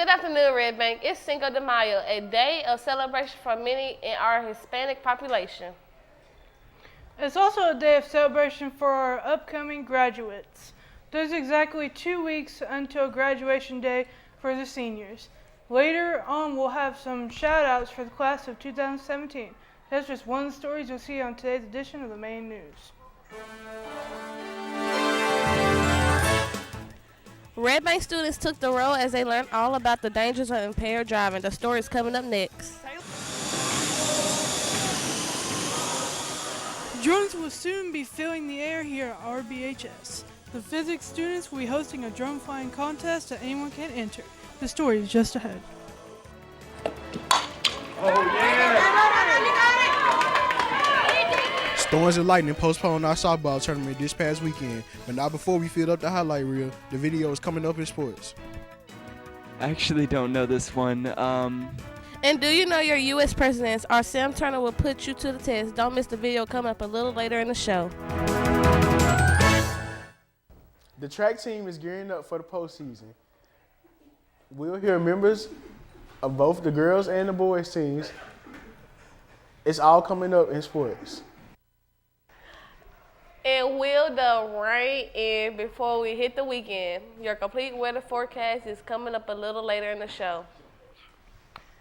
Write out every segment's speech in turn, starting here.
Good afternoon, Red Bank. It's Cinco de Mayo, a day of celebration for many in our Hispanic population. It's also a day of celebration for our upcoming graduates. There's exactly 2 weeks until graduation day for the seniors. Later on, we'll have some shout outs for the class of 2017. That's just one of the stories you'll see on today's edition of the main news. Red Bank students took the road as they learned all about the dangers of impaired driving. The story is coming up next. Drones will soon be filling the air here at RBHS. The physics students will be hosting a drone flying contest that anyone can enter. The story is just ahead. Storms and lightning postponed our softball tournament this past weekend, but not before we filled up the highlight reel. The video is coming up in sports. I actually don't know this one. And do you know your U.S. presidents? Our Sam Turner will put you to the test. Don't miss the video coming up a little later in the show. The track team is gearing up for the postseason. We'll hear members of both the girls and the boys teams. It's all coming up in sports. And will the rain end before we hit the weekend? Your complete weather forecast is coming up a little later in the show.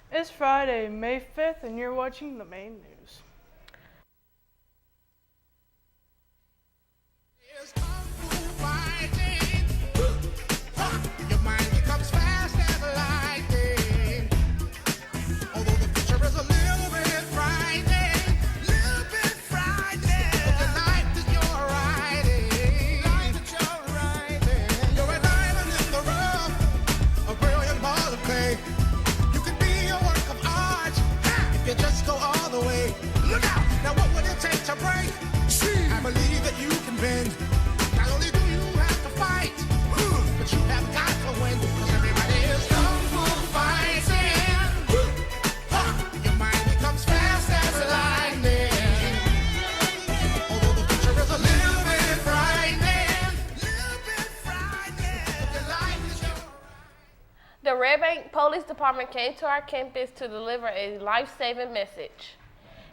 It's Friday, May 5th, and you're watching the main news. The Red Bank Police Department came to our campus to deliver a life-saving message.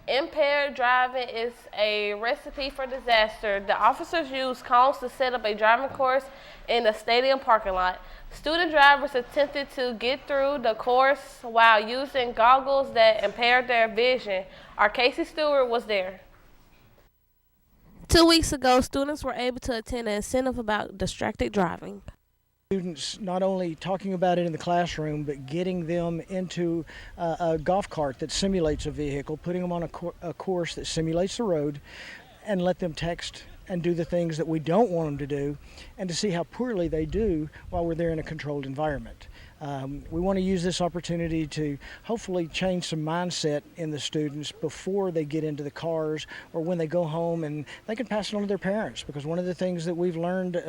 Impaired driving is a recipe for disaster. The officers used cones to set up a driving course in the stadium parking lot. Student drivers attempted to get through the course while using goggles that impaired their vision. Our Casey Stewart was there. 2 weeks ago, students were able to attend an incentive about distracted driving. Students not only talking about it in the classroom, but getting them into a golf cart that simulates a vehicle, putting them on a course that simulates the road, and let them text and do the things that we don't want them to do, and to see how poorly they do while we're there in a controlled environment. We want to use this opportunity to hopefully change some mindset in the students before they get into the cars or when they go home, and they can pass it on to their parents, because one of the things that we've learned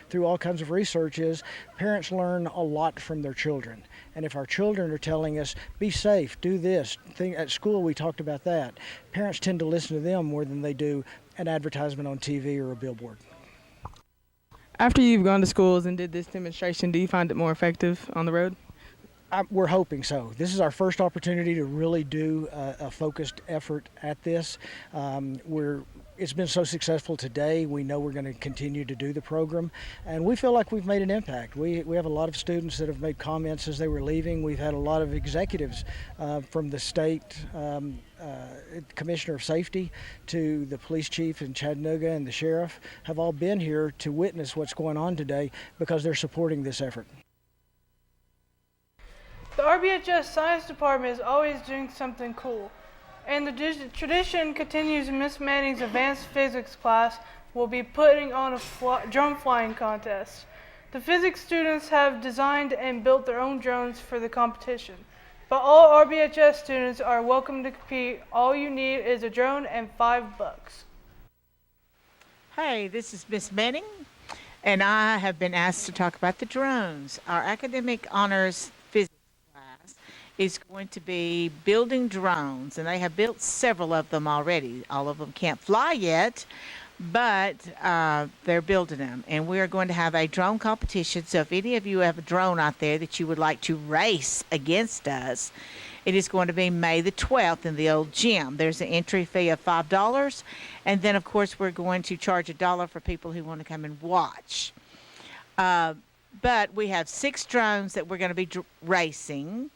through all kinds of research is parents learn a lot from their children. And if our children are telling us, be safe, do this, at school we talked about that, parents tend to listen to them more than they do an advertisement on TV or a billboard. After you've gone to schools and did this demonstration, do you find it more effective on the road? We're hoping so. This is our first opportunity to really do a focused effort at this. It's been so successful today. We know we're going to continue to do the program, and we feel like we've made an impact. We have a lot of students that have made comments as they were leaving. We've had a lot of executives from the state commissioner of safety to the police chief in Chattanooga and the sheriff have all been here to witness what's going on today because they're supporting this effort. The RBHS Science Department is always doing something cool, and the tradition continues in Miss Manning's advanced physics class will be putting on a drone flying contest. The physics students have designed and built their own drones for the competition, but all RBHS students are welcome to compete. All you need is a drone and $5. Hi, this is Miss Manning, and I have been asked to talk about the drones. Our academic honors physics class is going to be building drones, and they have built several of them already. All of them can't fly yet, but they're building them, and we are going to have a drone competition. So if any of you have a drone out there that you would like to race against us, it is going to be May the 12th in the old gym. There's an entry fee of $5, and then of course we're going to charge $1 for people who want to come and watch. But we have 6 drones that we're going to be racing,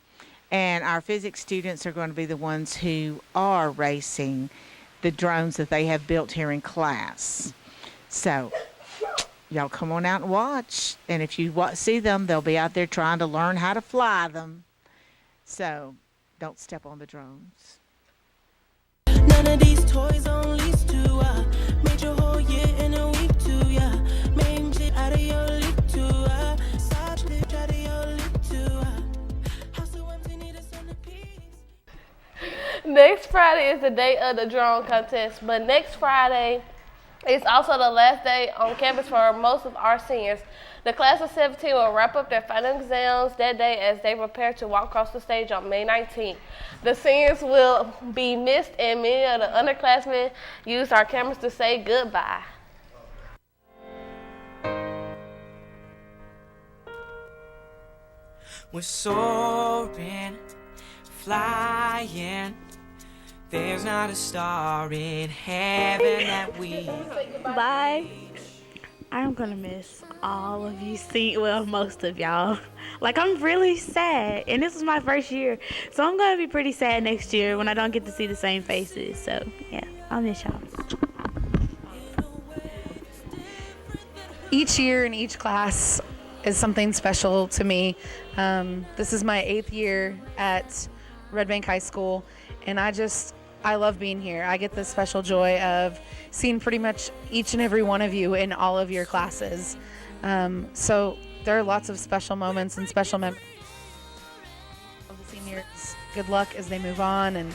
and our physics students are going to be the ones who are racing the drones that they have built here in class. So y'all come on out and watch. And if you see them, they'll be out there trying to learn how to fly them. So don't step on the drones. None of these toys on lease to made your whole year in a week too, yeah. Made shit out of your league too, Such lit out of your league too, House so empty, need a centerpiece. Next Friday is the day of the drone contest, but next Friday is also the last day on campus for most of our seniors. The class of 17 will wrap up their final exams that day as they prepare to walk across the stage on May 19th. The seniors will be missed, and many of the underclassmen use our cameras to say goodbye. We're soaring, flying. There's not a star in heaven that we. Bye. I'm gonna miss all of you. Well, most of y'all. Like, I'm really sad, and this was my first year, so I'm gonna be pretty sad next year when I don't get to see the same faces. So yeah, I'll miss y'all. Each year in each class is something special to me. This is my 8th year at Red Bank High School, and I love being here. I get the special joy of seeing pretty much each and every one of you in all of your classes. So there are lots of special moments and special memories of the seniors. Good luck as they move on, and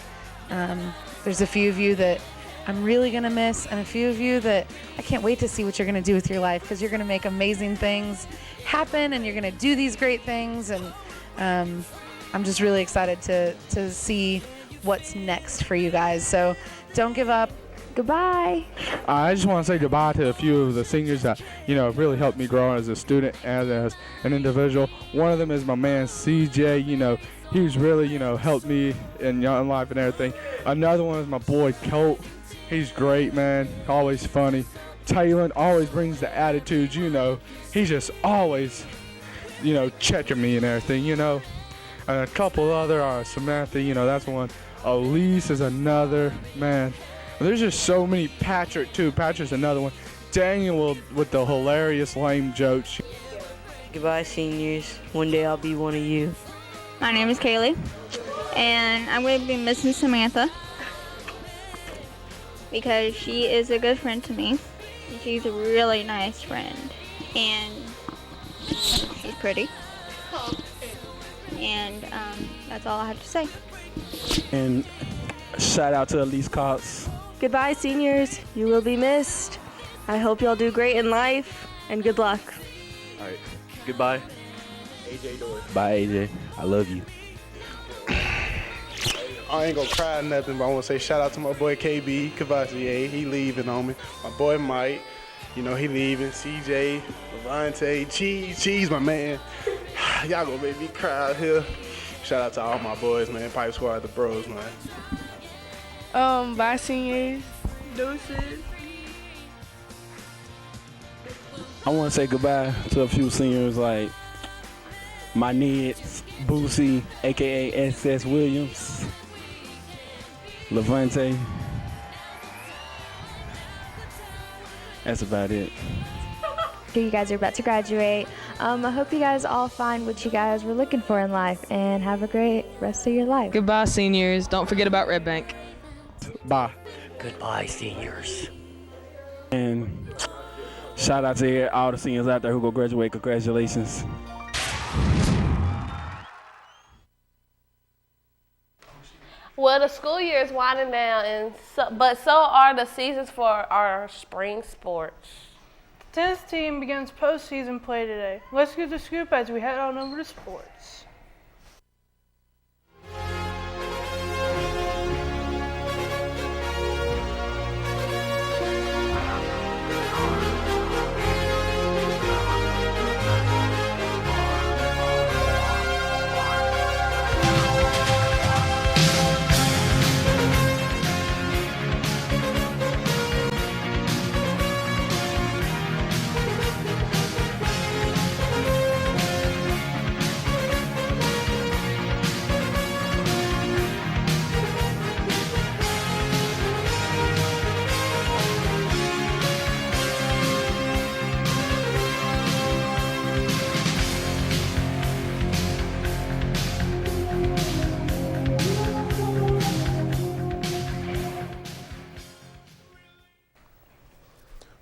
there's a few of you that I'm really gonna miss, and a few of you that I can't wait to see what you're gonna do with your life, because you're gonna make amazing things happen, and you're gonna do these great things, and I'm just really excited to see what's next for you guys. So don't give up. Goodbye. I just want to say goodbye to a few of the seniors that, really helped me grow as a student and as an individual. One of them is my man CJ. He's really, helped me in young life and everything. Another one is my boy Colt. He's great, man. Always funny. Taylor always brings the attitude, He's just always, checking me and everything, And a couple other are Samantha, that's one. Elise is another, man. There's just so many. Patrick, too. Patrick's another one. Daniel with the hilarious lame jokes. Goodbye, seniors. One day I'll be one of you. My name is Kaylee, and I'm going to be missing Samantha because she is a good friend to me. She's a really nice friend, and she's pretty. And that's all I have to say. And shout out to Elise Cox. Goodbye, seniors. You will be missed. I hope y'all do great in life, and good luck. All right. Goodbye. AJ Doyle. Bye, AJ. I love you. I ain't gonna cry or nothing, but I want to say shout out to my boy KB Cavassier. He leaving on me. My boy Mike, he leaving. CJ, Levante, Cheese, my man. Y'all gonna make me cry out here. Shout out to all my boys, man. Pipe Squad, the bros, man. Bye, seniors. Deuces. I want to say goodbye to a few seniors like my Neds, Boosie, a.k.a. S.S. Williams, Levante. That's about it. You guys are about to graduate. I hope you guys all find what you guys were looking for in life and have a great rest of your life. Goodbye, seniors. Don't forget about Red Bank. Bye. Goodbye, seniors. And shout out to all the seniors out there who go graduate. Congratulations. Well, the school year is winding down, but so are the seasons for our spring sports. The tennis team begins postseason play today. Let's get the scoop as we head on over to sports.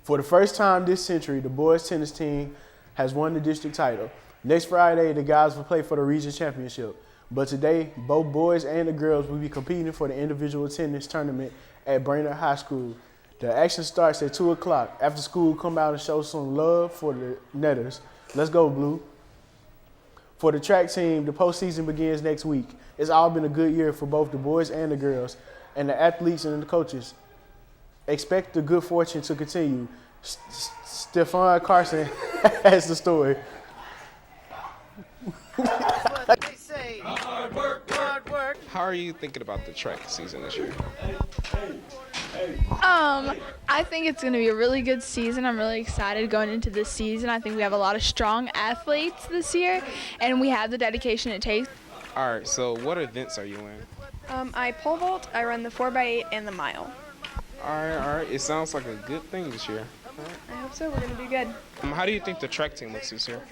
For the first time this century, the boys tennis team has won the district title. Next Friday, the guys will play for the region championship. But today, both boys and the girls will be competing for the individual tennis tournament at Brainerd High School. The action starts at 2 o'clock. After school, come out and show some love for the netters. Let's go, Blue. For the track team, the postseason begins next week. It's all been a good year for both the boys and the girls, and the athletes and the coaches. Expect the good fortune to continue. Stefan Carson has the story. They say, hard work, hard work. How are you thinking about the track season this year? I think it's going to be a really good season. I'm really excited going into this season. I think we have a lot of strong athletes this year, and we have the dedication it takes. All right, so what events are you in? I pole vault, I run the 4x8 and the mile. All right. It sounds like a good thing this year. I hope so. We're going to do good. How do you think the track team looks this year?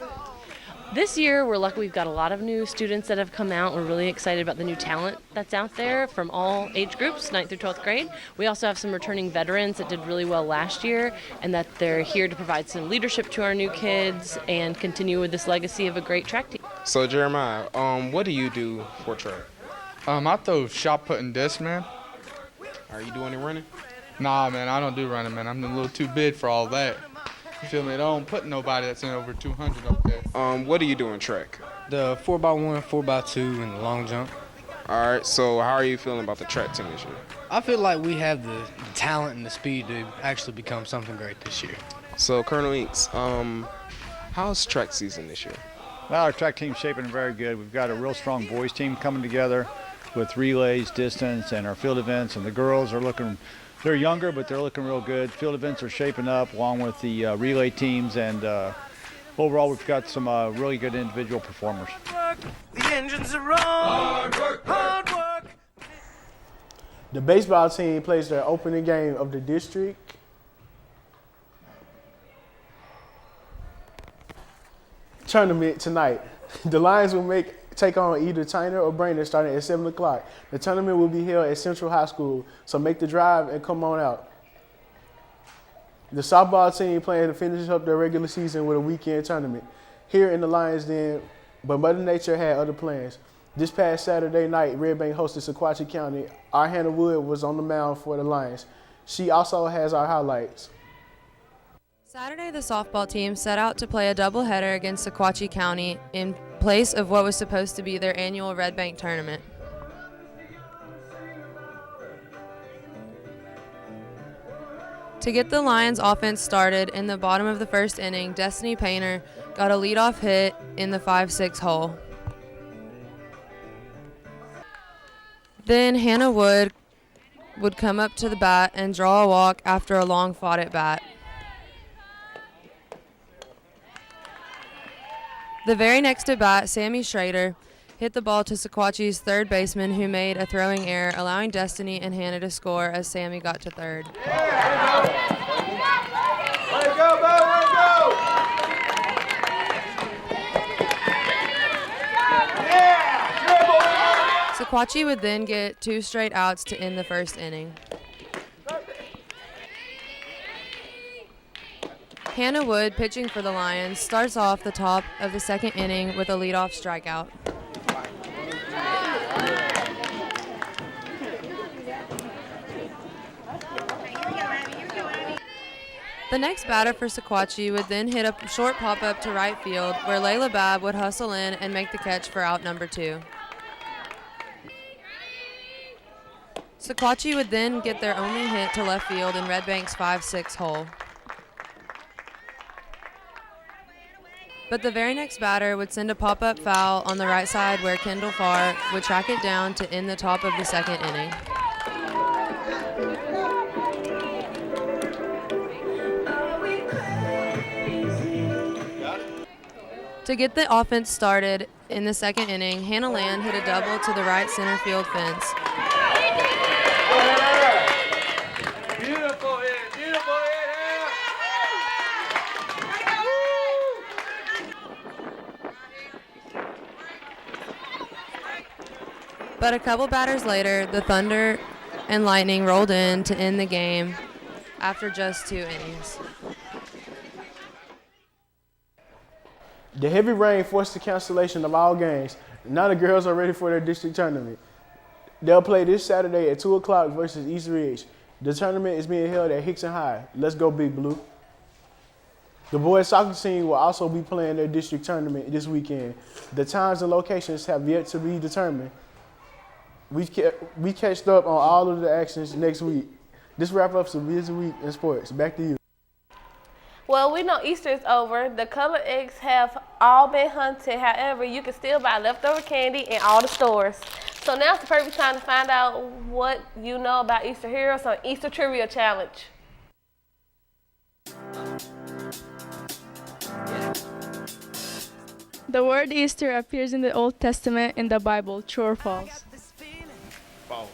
This year, we're lucky we've got a lot of new students that have come out. We're really excited about the new talent that's out there from all age groups, 9th through 12th grade. We also have some returning veterans that did really well last year, and that they're here to provide some leadership to our new kids and continue with this legacy of a great track team. So, Jeremiah, what do you do for track? I throw shot put and disc, man. Are you doing any running? Nah, man, I don't do running, man. I'm a little too big for all that. You feel me? I don't put nobody that's in over 200 up there. What do you do in track? The 4x1, 4x2, and the long jump. All right, so how are you feeling about the track team this year? I feel like we have the talent and the speed to actually become something great this year. So, Colonel Inks, how's track season this year? Well, our track team's shaping very good. We've got a real strong boys team coming together with relays, distance, and our field events, and the girls are looking. They're younger, but they're looking real good. Field events are shaping up along with the relay teams, and overall we've got some really good individual performers. The engines are on. Hard work, hard work. The baseball team plays their opening game of the district tournament tonight. The Lions will take on either Tyner or Brainerd starting at 7 o'clock. The tournament will be held at Central High School, so make the drive and come on out. The softball team plans to finish up their regular season with a weekend tournament here in the Lions Den, but Mother Nature had other plans. This past Saturday night, Red Bank hosted Sequatchie County. Our Hannah Wood was on the mound for the Lions. She also has our highlights. Saturday, the softball team set out to play a doubleheader against Sequatchie County in place of what was supposed to be their annual Red Bank tournament. To get the Lions offense started in the bottom of the first inning, Destiny Painter got a leadoff hit in the 5-6 hole. Then Hannah Wood would come up to the bat and draw a walk after a long fought at bat. The very next at bat, Sammy Schrader hit the ball to Sequatchie's third baseman, who made a throwing error, allowing Destiny and Hannah to score as Sammy got to third. Sequatchie would then get 2 straight outs to end the first inning. Hannah Wood, pitching for the Lions, starts off the top of the second inning with a leadoff strikeout. The next batter for Sequatchie would then hit a short pop-up to right field, where Layla Babb would hustle in and make the catch for out number 2. Sequatchie would then get their only hit to left field in Red Bank's 5-6 hole. But the very next batter would send a pop-up foul on the right side, where Kendall Farr would track it down to end the top of the second inning. To get the offense started in the second inning, Hannah Land hit a double to the right center field fence. Beautiful hit, beautiful hit. But a couple batters later, the Thunder and Lightning rolled in to end the game after just 2 innings. The heavy rain forced the cancellation of all games. Now the girls are ready for their district tournament. They'll play this Saturday at 2 o'clock versus East Ridge. The tournament is being held at Hickson High. Let's go Big Blue. The boys soccer team will also be playing their district tournament this weekend. The times and locations have yet to be determined. We catched up on all of the actions next week. This wraps up a busy week in sports. Back to you. Well, we know Easter is over. The colored eggs have all been hunted. However, you can still buy leftover candy in all the stores. So now's the perfect time to find out what you know about Easter heroes on Easter Trivia Challenge. The word Easter appears in the Old Testament in the Bible. True or false? False.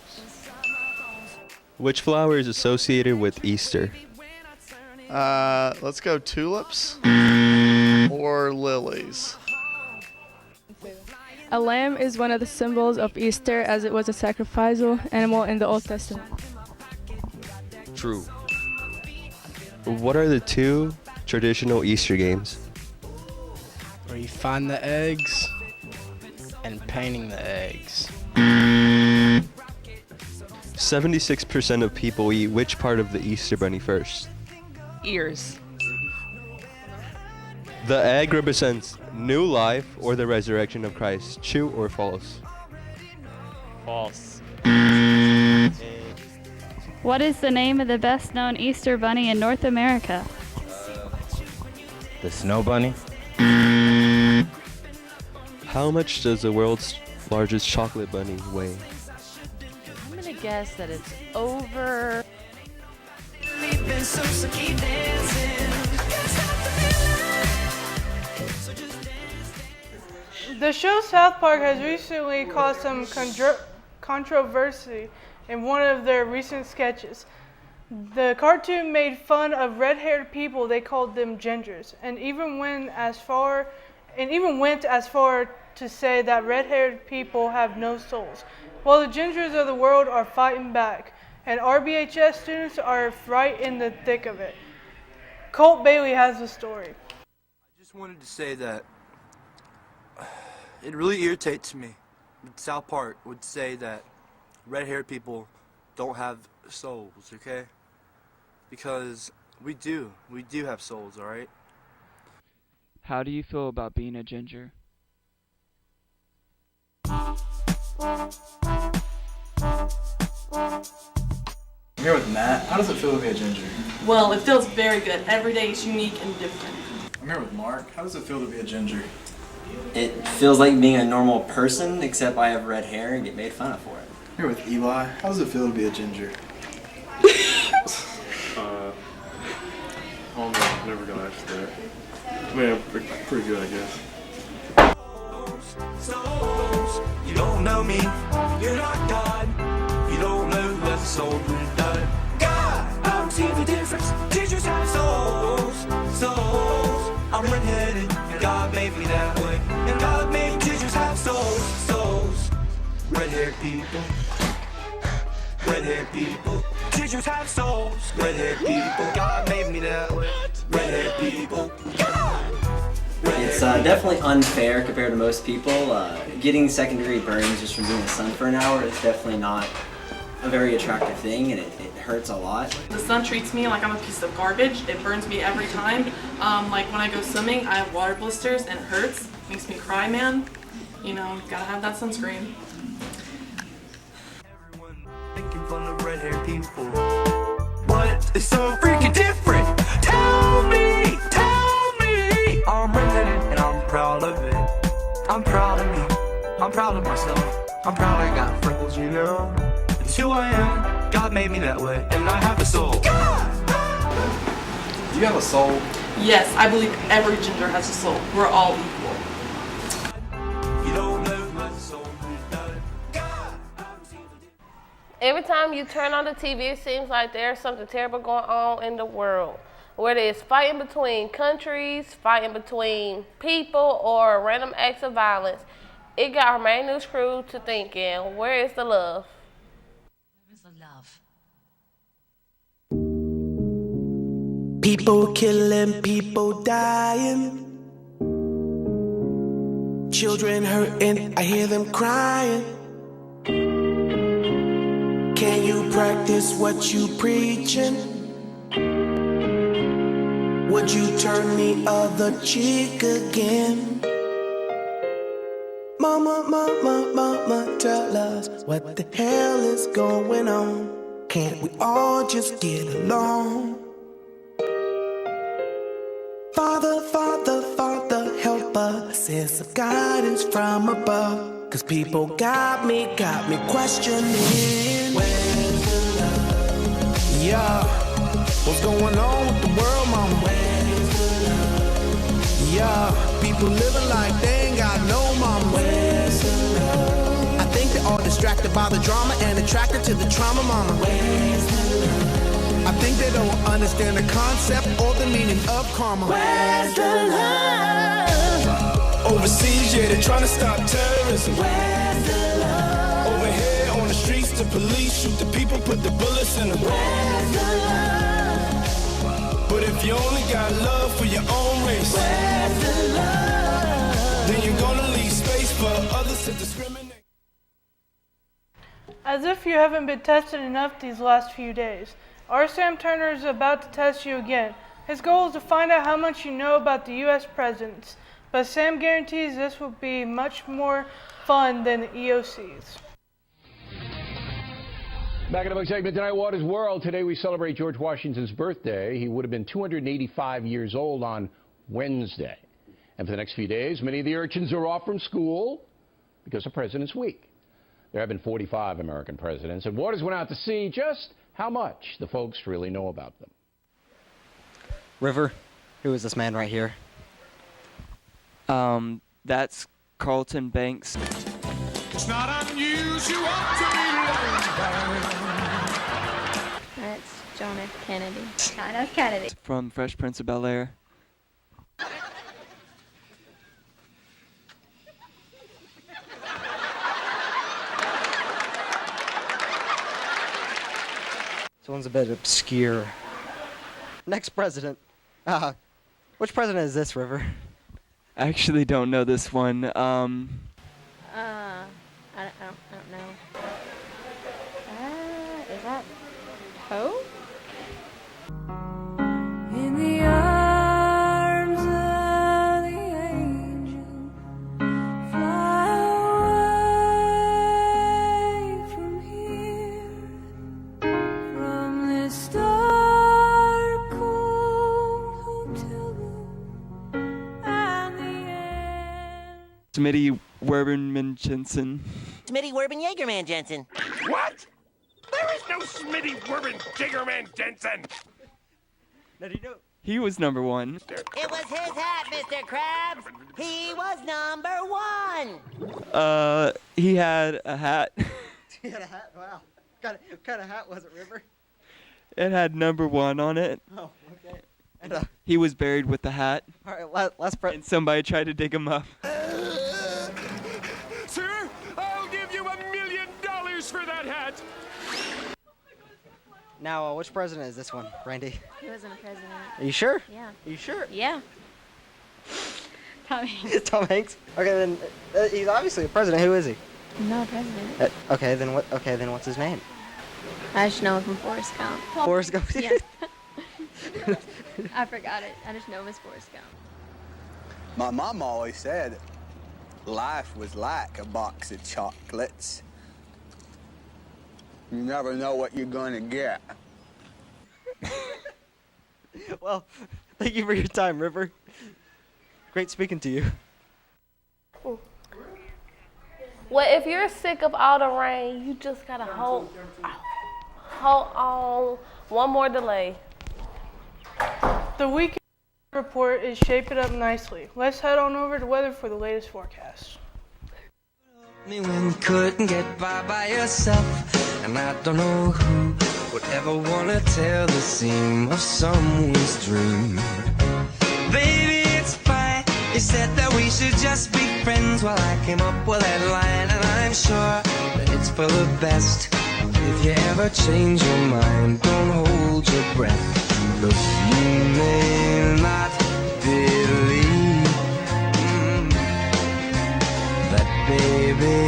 Which flower is associated with Easter? Let's go tulips or lilies. A lamb is one of the symbols of Easter as it was a sacrificial animal in the Old Testament. True. What are the 2 traditional Easter games? Where you find the eggs and painting the eggs. 76% of people eat which part of the Easter bunny first? Ears. The egg represents new life or the resurrection of Christ. True or false? False. What is the name of the best-known Easter bunny in North America? The snow bunny. How much does the world's largest chocolate bunny weigh? I'm gonna guess that it's over. The show South Park has recently caused some controversy in one of their recent sketches. The cartoon made fun of red-haired people. They called them gingers, and even went as far to say that red-haired people have no souls. Well, the gingers of the world are fighting back, and RBHS students are right in the thick of it. Colt Bailey has the story. I just wanted to say that it really irritates me that South Park would say that red-haired people don't have souls, okay? Because we do have souls, alright? How do you feel about being a ginger? I'm here with Matt. How does it feel to be a ginger? Well, it feels very good. Every day is unique and different. I'm here with Mark. How does it feel to be a ginger? It feels like being a normal person, except I have red hair and get made fun of for it. I'm here with Eli. How does it feel to be a ginger? Oh no, I'm never gonna ask that. I mean, pretty good, I guess. You don't know me, you're not God. You don't know what the soul we've done. God, I don't see the difference. Teachers have souls. I'm red-headed, and God made me that way. And God made teachers have souls. Red-haired people. Red-haired people. Teachers have souls. Red-haired people. God made me that way. Red-haired people. It's definitely unfair compared to most people. Getting second-degree burns just from being in the sun for an hour is definitely not a very attractive thing, and it hurts a lot. The sun treats me like I'm a piece of garbage. It burns me every time. Like when I go swimming, I have water blisters and it hurts. Makes me cry, man. You know, gotta have that sunscreen. Making fun of red-haired people. What is so freaking different? Tell me. I'm red-headed and I'm proud of it. I'm proud of me. I'm proud of myself. I'm proud I got freckles, you know. It's who I am. God made me that way, and I have a soul. Do you have a soul? Yes, I believe every ginger has a soul. We're all equal. You don't know what soul we've done. Every time you turn on the TV, it seems like there's something terrible going on in the world. Whether it's fighting between countries, fighting between people, or random acts of violence, it got our main news crew to thinking, where is the love? Where is the love? People killing, people dying. Children hurting, I hear them crying. Can you practice what you preaching? Would you turn the other cheek again? Mama, mama, mama, tell us what the hell is going on. Can't we all just get along? Father, Father, Father, help us. Send some guidance from above. Cause people got me questioning. Where's the love? Yeah. What's going on with the world, mama? Where's the love? Yeah. People living like they ain't got no mama. Where's the love? I think they're all distracted by the drama and attracted to the trauma, mama. Where's the love? I think they don't understand the concept or the meaning of karma. Where's the love? Overseas, yeah, they're trying to stop terrorism. Where's the love? Over here on the streets, the police shoot the people, put the bullets in them. Where's the love? But if you only got love for your own race, where's the love? Then you're gonna leave space for others to discriminate. As if you haven't been tested enough these last few days, our Sam Turner is about to test you again. His goal is to find out how much you know about the U.S. presidents, but Sam guarantees this will be much more fun than the EOCs. Back in the book segment tonight, What is World? Today we celebrate George Washington's birthday. He would have been 285 years old on Wednesday. And for the next few days, many of the urchins are off from school because of President's Week. There have been 45 American presidents, and Waters went out to see just how much the folks really know about them. River, who is this man right here? That's Carlton Banks. It's not unusual to be That's John F. Kennedy. John F. Kennedy. From Fresh Prince of Bel-Air. This one's a bit obscure. Next president. Which president is this, River? I actually don't know this one. I don't know. Is that Poe? In the arms of the angel, fly away from here, from this dark, cold hotel room and the end. Smitty Werbenman Jensen. Smitty Werben Jaegerman Jensen. What? There is no Smitty Werben Jiggerman Jensen. Now, do you know? He was number one. It was his hat, Mr. Krabs. He was number one. He had a hat. He had a hat? Wow. What kind of hat was it, River? It had number one on it. Oh, okay. And, he was buried with the hat. all right, last And somebody tried to dig him up. Sir, I'll give you $1 million for that hat. Now, which president is this one, Randy? He wasn't a president. Are you sure? Yeah. Are you sure? Yeah. Tom Hanks. Tom Hanks? Okay, then he's obviously a president. Who is he? No president. Okay, then what? Okay, then what's his name? I just know him from Forrest Gump. Forrest Gump. Yeah. I forgot it. I just know him as Forrest Gump. My mom always said life was like a box of chocolates. You never know what you're going to get. Well, thank you for your time, River. Great speaking to you. Well, if you're sick of all the rain, you just gotta hold on. One more delay. The weekend report is shaping up nicely. Let's head on over to weather for the latest forecast. Me when you couldn't get by yourself, and I don't know who would ever wanna tell the seam of someone's dream. Baby, it's fine. You said that we should just be friends. Well, I came up with that line, and I'm sure that it's for the best. If you ever change your mind, don't hold your breath. Look, you may not believe that, baby,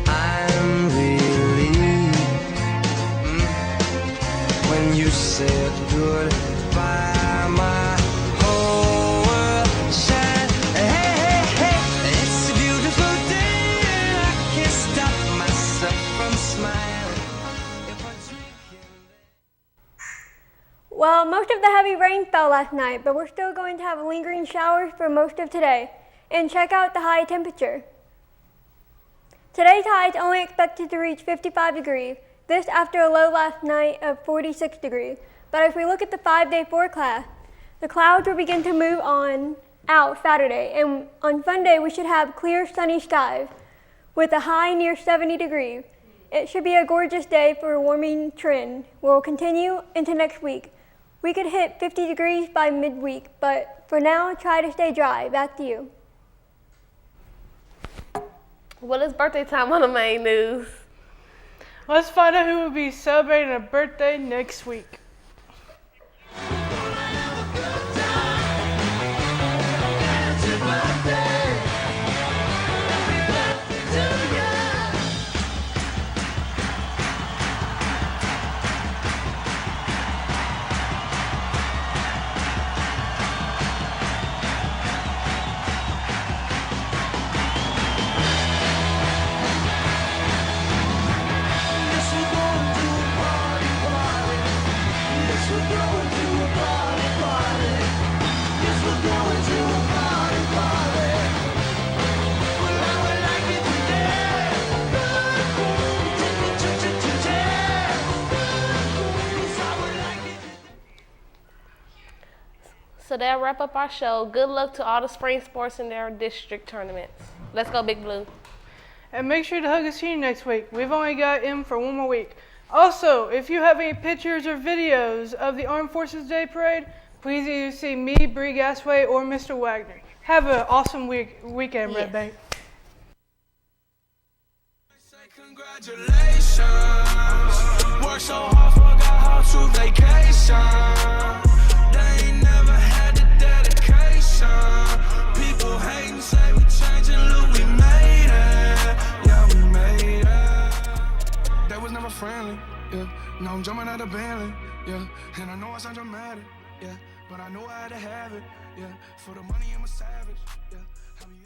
I'm relieved when you said goodbye. My whole world shined. Hey, hey, hey, it's a beautiful day, and I can't stop myself from smiling. Well, most of the heavy rain fell last night, but we're still going to have lingering showers for most of today. And check out the high temperature. Today's high is only expected to reach 55 degrees, this after a low last night of 46 degrees. But if we look at the 5-day forecast, the clouds will begin to move on out Saturday, and on Sunday we should have clear sunny skies with a high near 70 degrees. It should be a gorgeous day for a warming trend. We'll continue into next week. We could hit 50 degrees by midweek, but for now, try to stay dry. Back to you. Well, it's birthday time on the main news. Let's find out who will be celebrating a birthday next week. So that'll wrap up our show. Good luck to all the spring sports in their district tournaments. Let's go, Big Blue. And make sure to hug us here next week. We've only got in for one more week. Also, if you have any pictures or videos of the Armed Forces Day Parade, please either see me, Bree Gasway, or Mr. Wagner. Have an awesome weekend, Yes. Red Bank. Congratulations. Worked so hard, forgot how to vacation. They ain't never had the dedication. People hating, say we changing, look, we made it. Yeah, we made it. That was never friendly, yeah. Now I'm jumping out of Bentley, yeah. And I know I sound dramatic, yeah. But I know I had to have it, yeah. For the money, I'm a savage, yeah. I mean,